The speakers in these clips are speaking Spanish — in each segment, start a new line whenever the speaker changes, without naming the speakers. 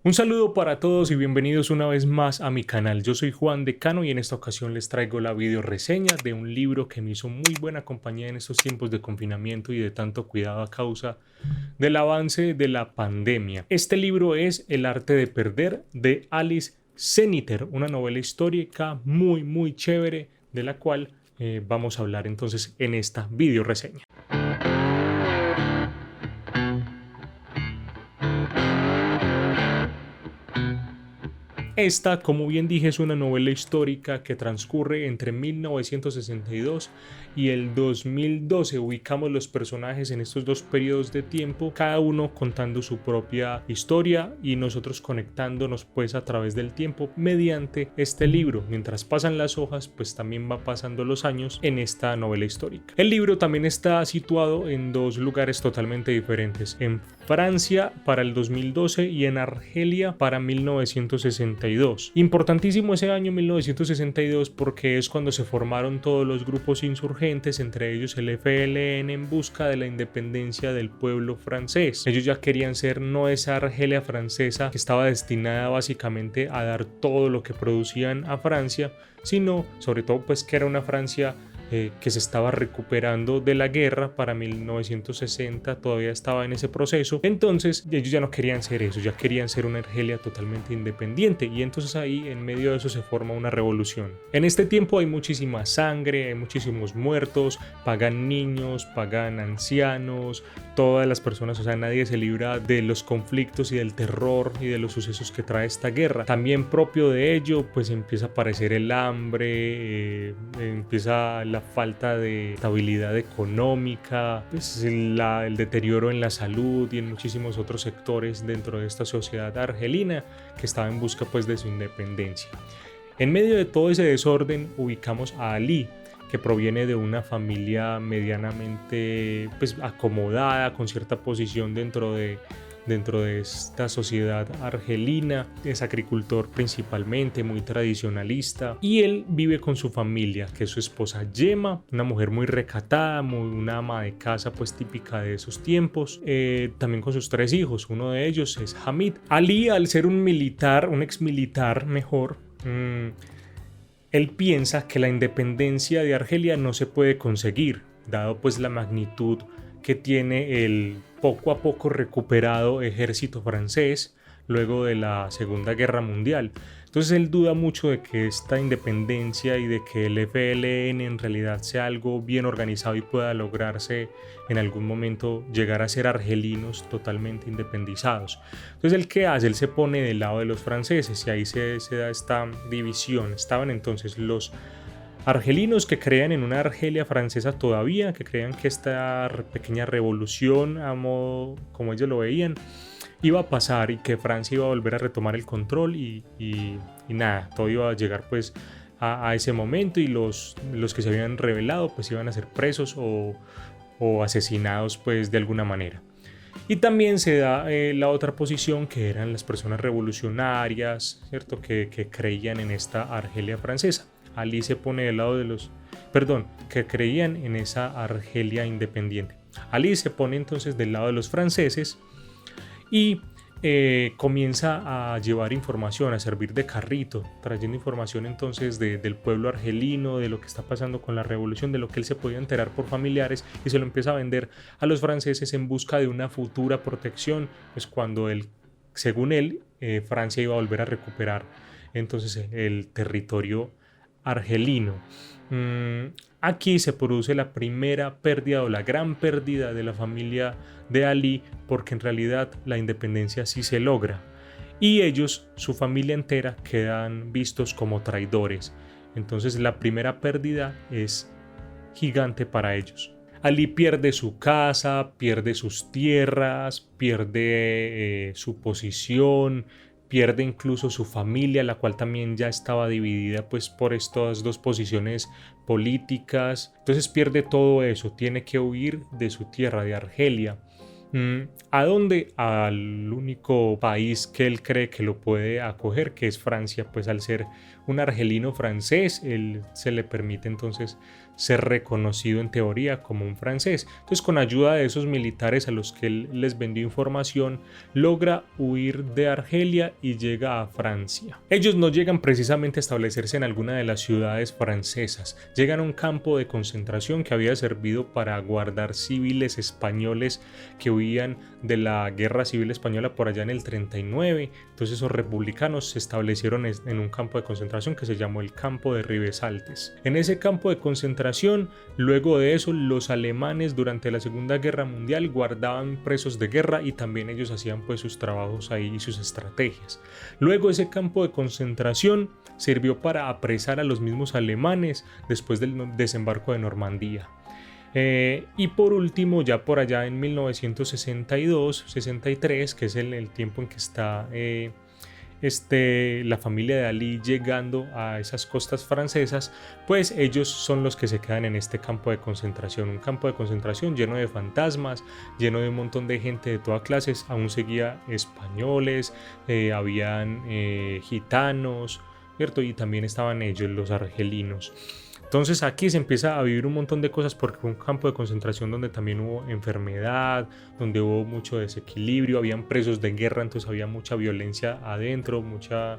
Un saludo para todos y bienvenidos una vez más a mi canal. Yo soy Juan Decano y en esta ocasión les traigo la video reseña de un libro que me hizo muy buena compañía en estos tiempos de confinamiento y de tanto cuidado a causa del avance de la pandemia. Este libro es El arte de perder de Alice Zeniter, una novela histórica muy chévere de la cual vamos a hablar entonces en esta video reseña. Esta, como bien dije, es una novela histórica que transcurre entre 1962 y el 2012. Ubicamos los personajes en estos dos periodos de tiempo, cada uno contando su propia historia y nosotros conectándonos pues a través del tiempo mediante este libro. Mientras pasan las hojas, pues también va pasando los años en esta novela histórica. El libro también está situado en dos lugares totalmente diferentes, en Francia para el 2012 y en Argelia para 1962. Importantísimo ese año 1962 porque es cuando se formaron todos los grupos insurgentes, entre ellos el FLN, en busca de la independencia del pueblo francés. Ellos ya querían ser no esa Argelia francesa que estaba destinada básicamente a dar todo lo que producían a Francia, sino sobre todo pues que era una Francia que se estaba recuperando de la guerra para 1960, todavía estaba en ese proceso. Entonces ellos ya no querían ser eso, ya querían ser una Argelia totalmente independiente, y entonces ahí en medio de eso se forma una revolución. En este tiempo hay muchísima sangre, hay muchísimos muertos, pagan niños, pagan ancianos, todas las personas, o sea, nadie se libra de los conflictos y del terror y de los sucesos que trae esta guerra. También propio de ello pues empieza a aparecer el hambre, empieza la falta de estabilidad económica, pues el deterioro en la salud y en muchísimos otros sectores dentro de esta sociedad argelina que estaba en busca pues de su independencia. En medio de todo ese desorden ubicamos a Ali, que proviene de una familia medianamente pues acomodada, con cierta posición dentro de esta sociedad argelina. Es agricultor principalmente, muy tradicionalista, y él vive con su familia, que es su esposa Yema, una mujer muy recatada, una ama de casa pues típica de esos tiempos, también con sus tres hijos. Uno de ellos es Hamid. Ali, al ser un militar, un ex militar mejor, él piensa que la independencia de Argelia no se puede conseguir, dado pues la magnitud que tiene el poco a poco recuperado ejército francés luego de la Segunda Guerra Mundial. Entonces él duda mucho de que esta independencia y de que el FLN en realidad sea algo bien organizado y pueda lograrse en algún momento llegar a ser argelinos totalmente independizados. Entonces él, ¿qué hace? Él se pone del lado de los franceses y ahí se da esta división. Estaban entonces los argelinos que creían en una Argelia francesa todavía, que creían que esta pequeña revolución, a modo como ellos lo veían, iba a pasar y que Francia iba a volver a retomar el control y nada, todo iba a llegar pues a ese momento, y los que se habían rebelado pues iban a ser presos o asesinados pues de alguna manera. Y también se da la otra posición, que eran las personas revolucionarias, ¿cierto? Que creían en esta Argelia francesa. Ali se pone del lado de los, que creían en esa Argelia independiente. Ali se pone entonces del lado de los franceses y comienza a llevar información, a servir de carrito, trayendo información entonces del pueblo argelino, de lo que está pasando con la revolución, de lo que él se podía enterar por familiares, y se lo empieza a vender a los franceses en busca de una futura protección, pues cuando él, según él, Francia iba a volver a recuperar entonces el territorio argelino. Aquí se produce la primera pérdida o la gran pérdida de la familia de Ali, porque en realidad la independencia sí se logra y ellos, su familia entera, quedan vistos como traidores. Entonces la primera pérdida es gigante para ellos. Ali pierde su casa, pierde sus tierras, pierde su posición, pierde incluso su familia, la cual también ya estaba dividida pues por estas dos posiciones políticas. Entonces pierde todo eso, tiene que huir de su tierra, de Argelia. ¿A dónde? Al único país que él cree que lo puede acoger, que es Francia. Pues al ser un argelino francés, él se le permite entonces ser reconocido en teoría como un francés. Entonces, con ayuda de esos militares a los que él les vendió información, logra huir de Argelia y llega a Francia. Ellos no llegan precisamente a establecerse en alguna de las ciudades francesas, llegan a un campo de concentración que había servido para guardar civiles españoles que huían de la guerra civil española por allá en el 39. Entonces esos republicanos se establecieron en un campo de concentración que se llamó el campo de Ribesaltes. En ese campo de concentración, luego de eso, los alemanes durante la Segunda Guerra Mundial guardaban presos de guerra y también ellos hacían pues sus trabajos ahí y sus estrategias. Luego ese campo de concentración sirvió para apresar a los mismos alemanes después del desembarco de Normandía. Y por último, ya por allá en 1962-63, que es el tiempo en que está la familia de Ali llegando a esas costas francesas, pues ellos son los que se quedan en este campo de concentración, un campo de concentración lleno de fantasmas, lleno de un montón de gente de todas clases. Aún seguía españoles, habían gitanos, ¿cierto? Y también estaban ellos, los argelinos. Entonces aquí se empieza a vivir un montón de cosas porque fue un campo de concentración donde también hubo enfermedad, donde hubo mucho desequilibrio, habían presos de guerra, entonces había mucha violencia adentro, mucha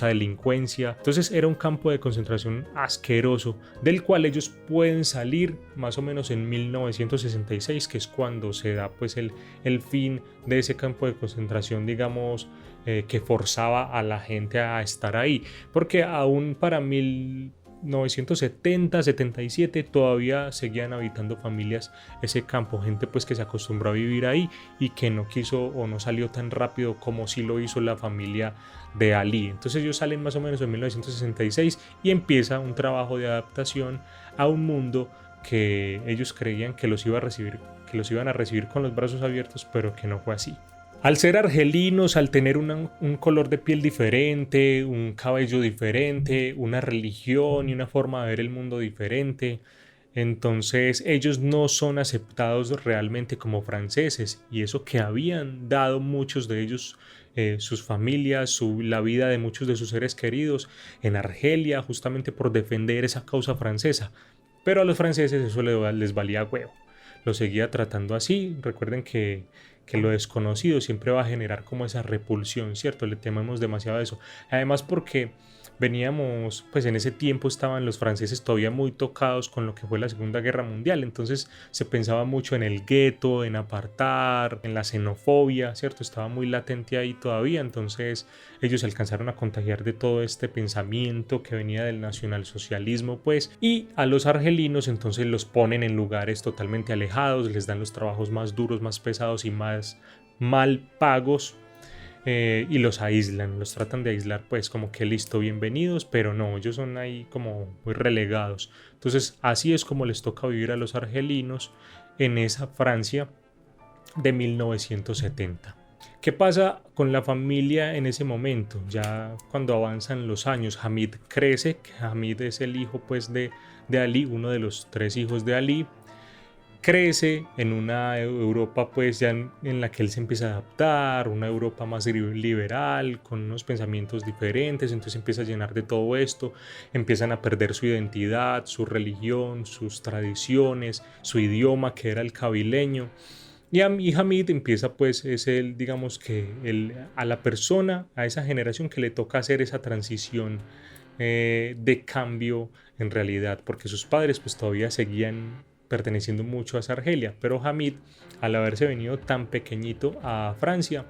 delincuencia. Entonces era un campo de concentración asqueroso, del cual ellos pueden salir más o menos en 1966, que es cuando se da pues el fin de ese campo de concentración, digamos, que forzaba a la gente a estar ahí, porque aún para 1970-77 todavía seguían habitando familias ese campo, gente pues que se acostumbró a vivir ahí y que no quiso o no salió tan rápido como sí lo hizo la familia de Ali. Entonces ellos salen más o menos en 1966 y empieza un trabajo de adaptación a un mundo que ellos creían que los iban a recibir con los brazos abiertos, pero que no fue así. Al ser argelinos, al tener un color de piel diferente, un cabello diferente, una religión y una forma de ver el mundo diferente, entonces ellos no son aceptados realmente como franceses, y eso que habían dado muchos de ellos, sus familias, la vida de muchos de sus seres queridos en Argelia, justamente por defender esa causa francesa. Pero a los franceses eso les valía huevo. Lo seguía tratando así. Recuerden que lo desconocido siempre va a generar como esa repulsión, ¿cierto? Le tememos demasiado a eso. Además porque veníamos, pues en ese tiempo estaban los franceses todavía muy tocados con lo que fue la Segunda Guerra Mundial, entonces se pensaba mucho en el gueto, en apartar, en la xenofobia, ¿cierto? Estaba muy latente ahí todavía, entonces ellos se alcanzaron a contagiar de todo este pensamiento que venía del nacionalsocialismo, pues, y a los argelinos entonces los ponen en lugares totalmente alejados, les dan los trabajos más duros, más pesados y más mal pagos. Y los aíslan, los tratan de aislar, pues como que listo, bienvenidos, pero no, ellos son ahí como muy relegados. Entonces así es como les toca vivir a los argelinos en esa Francia de 1970. ¿Qué pasa con la familia en ese momento? Ya cuando avanzan los años, Hamid crece, Hamid es el hijo pues de Ali, uno de los 3 hijos de Ali. Crece en una Europa pues ya en la que él se empieza a adaptar, una Europa más liberal, con unos pensamientos diferentes, entonces empieza a llenar de todo esto, empiezan a perder su identidad, su religión, sus tradiciones, su idioma que era el kabileño. Y Hamid empieza pues, es el, digamos que a la persona, a esa generación que le toca hacer esa transición de cambio en realidad, porque sus padres pues todavía seguían perteneciendo mucho a Argelia, pero Hamid, al haberse venido tan pequeñito a Francia,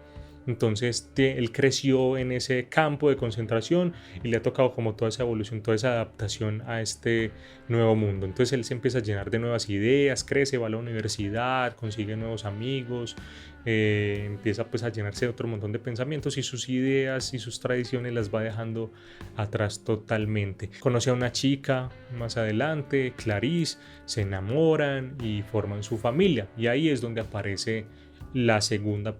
entonces él creció en ese campo de concentración y le ha tocado como toda esa evolución, toda esa adaptación a este nuevo mundo. Entonces él se empieza a llenar de nuevas ideas, crece, va a la universidad, consigue nuevos amigos, empieza pues a llenarse de otro montón de pensamientos y sus ideas y sus tradiciones las va dejando atrás totalmente. Conoce a una chica más adelante, Clarice, se enamoran y forman su familia, y ahí es donde aparece la segunda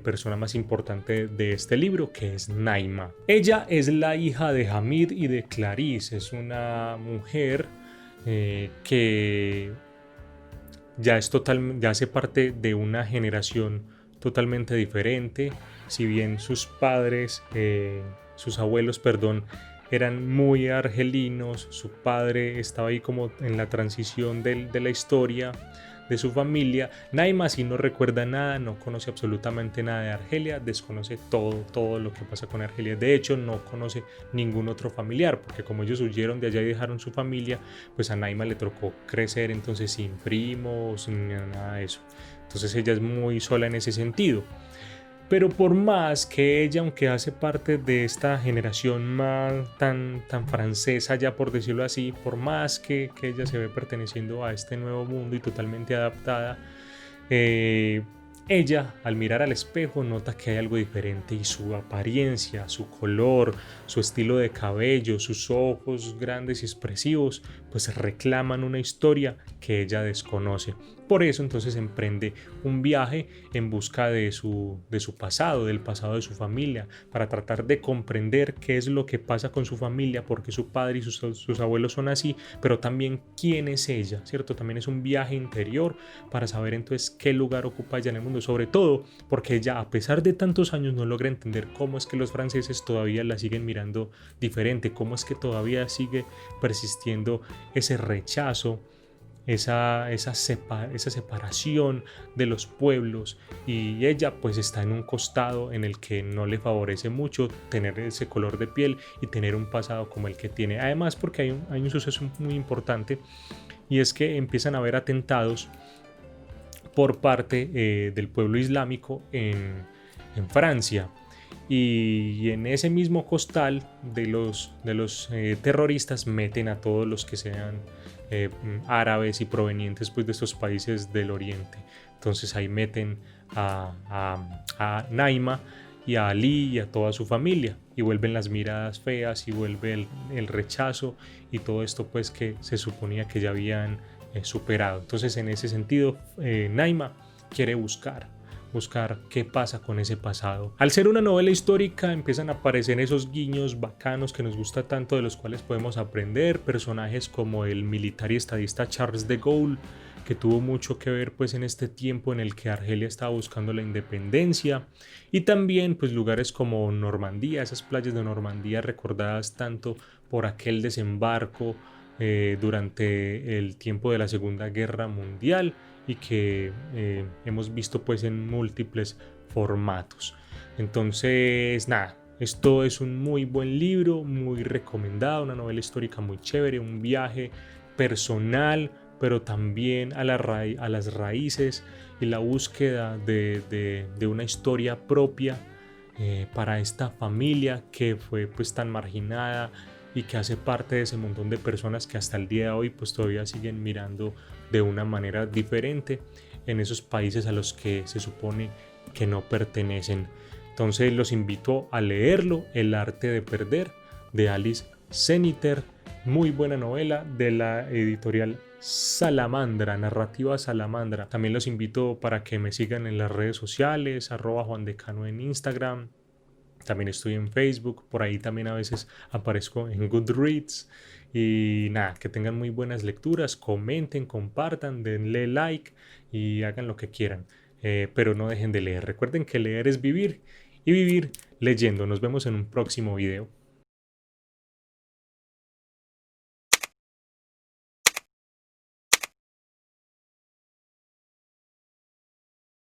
persona más importante de este libro, que es Naima. Ella es la hija de Hamid y de Clarice, es una mujer que ya hace parte de una generación totalmente diferente. Si bien sus abuelos, eran muy argelinos, su padre estaba ahí como en la transición de la historia de su familia. Naima sí no recuerda nada, no conoce absolutamente nada de Argelia, desconoce todo lo que pasa con Argelia. De hecho, no conoce ningún otro familiar, porque como ellos huyeron de allá y dejaron su familia, pues a Naima le tocó crecer entonces sin primos, sin nada de eso. Entonces ella es muy sola en ese sentido. Pero por más que ella, aunque hace parte de esta generación más tan francesa, ya por decirlo así, por más que ella se ve perteneciendo a este nuevo mundo y totalmente adaptada, ella, al mirar al espejo, nota que hay algo diferente y su apariencia, su color, su estilo de cabello, sus ojos grandes y expresivos, pues reclaman una historia que ella desconoce. Por eso entonces emprende un viaje en busca de su pasado, del pasado de su familia, para tratar de comprender qué es lo que pasa con su familia, por qué su padre y sus abuelos son así, pero también quién es ella, ¿cierto? También es un viaje interior para saber entonces qué lugar ocupa ella en el mundo, sobre todo porque ella, a pesar de tantos años, no logra entender cómo es que los franceses todavía la siguen mirando diferente, cómo es que todavía sigue persistiendo ese rechazo, esa separación de los pueblos, y ella pues está en un costado en el que no le favorece mucho tener ese color de piel y tener un pasado como el que tiene. Además porque hay un suceso muy importante, y es que empiezan a haber atentados por parte del pueblo islámico en Francia. Y en ese mismo costal de los terroristas meten a todos los que sean árabes y provenientes pues de estos países del oriente. Entonces ahí meten a Naima y a Ali y a toda su familia, y vuelven las miradas feas y vuelve el rechazo y todo esto pues que se suponía que ya habían superado. Entonces en ese sentido Naima quiere buscar qué pasa con ese pasado. Al ser una novela histórica empiezan a aparecer esos guiños bacanos que nos gusta tanto, de los cuales podemos aprender. Personajes como el militar y estadista Charles de Gaulle, que tuvo mucho que ver pues en este tiempo en el que Argelia estaba buscando la independencia, y también pues lugares como Normandía, esas playas de Normandía recordadas tanto por aquel desembarco durante el tiempo de la Segunda Guerra Mundial, y que hemos visto pues en múltiples formatos. Entonces nada, esto es un muy buen libro, muy recomendado, una novela histórica muy chévere, un viaje personal, pero también a las raíces y la búsqueda de una historia propia para esta familia que fue pues tan marginada y que hace parte de ese montón de personas que hasta el día de hoy pues todavía siguen mirando de una manera diferente en esos países a los que se supone que no pertenecen. Entonces los invito a leerlo, El arte de perder, de Alice Zeniter, muy buena novela de la editorial Salamandra, Narrativa Salamandra. También los invito para que me sigan en las redes sociales, @JuanDecano en Instagram. También estoy en Facebook, por ahí también a veces aparezco en Goodreads. Y nada, que tengan muy buenas lecturas, comenten, compartan, denle like y hagan lo que quieran. Pero no dejen de leer. Recuerden que leer es vivir, y vivir leyendo. Nos vemos en un próximo video.